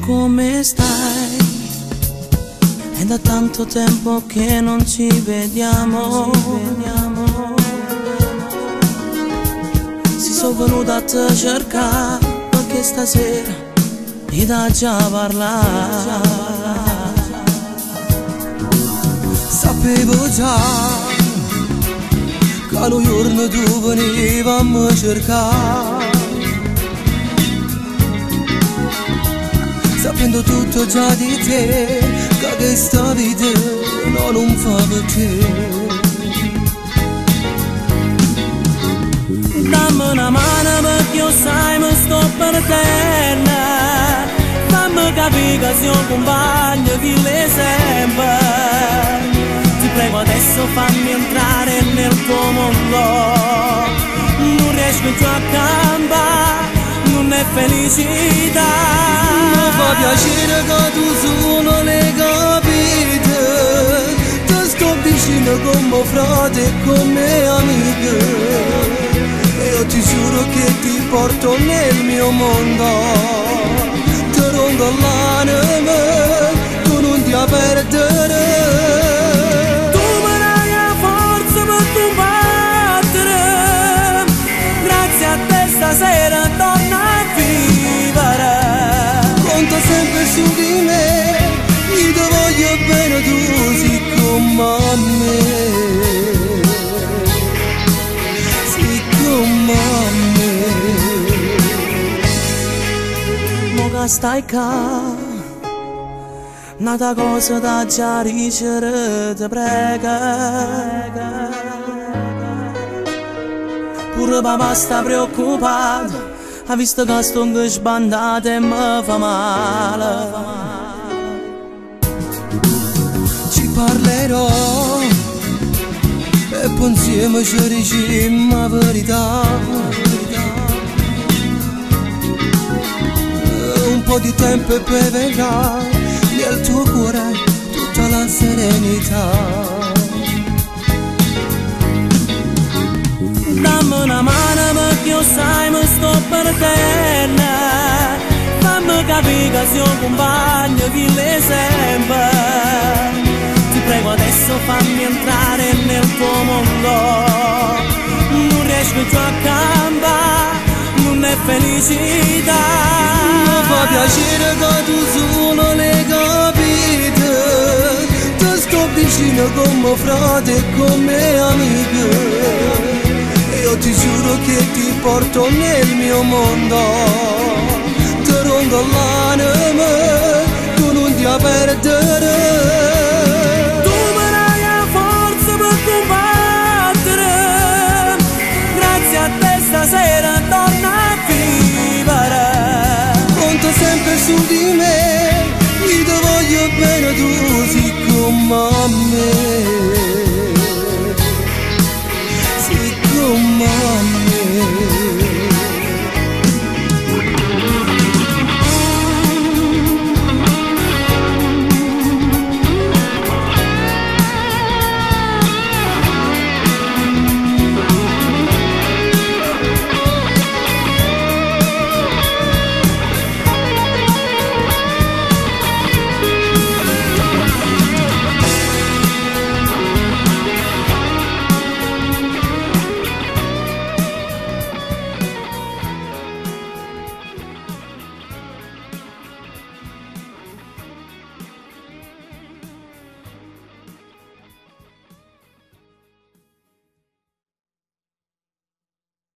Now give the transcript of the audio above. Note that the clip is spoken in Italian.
come stai? È da tanto tempo che non ci vediamo. Si sono venuta a te cercare perché stasera mi dà già parlare. Sapevo già che lo giorno tu venivi a me cercare, sapendo tutto già di te, che questa vita non fa per te. Dammi una mano perché io sai mi sto perdendo. Fammi capire che sei un compagno che le sempre. Ti prego adesso fammi entrare nel tuo mondo. Non riesco più a campare, non è felicità. Mi fa piacere che tu sono le capite, ti sto vicino come frate e come amica. Io ti giuro che ti porto nel mio mondo, ti rondo l'anima, tu non ti perdere. Tu mi dai la forza per combattere, grazie a te stasera torno a vivere. Conta sempre su di me, io ti voglio bene, tu sei come a me. Stai qua, nata cosa da già ricevere, ti prego. Pure papà sta preoccupato, ha visto che sto sbandato e mi fa male. Ci parlerò e poi insieme ci diciamo la verità. Un po' di tempo e poi verrà nel tuo cuore tutta la serenità. Dammi una mano perché io sai mi sto perdendo. Fammi capire che sei un compagno che le sempre. Ti prego adesso fammi entrare nel tuo mondo. Non riesco più a campare, non è felicità. Mi fa piacere che tu sono le capite, ti sto vicino come frate e come amica. Io ti giuro che ti porto nel mio mondo, ti rondo l'anima, tu non ti perdere. Tu mi dai la forza per combattere, grazie a te stasera torno a vivere. Conta sempre su di me, io ti voglio bene, tu sei come a me. Sei come a me.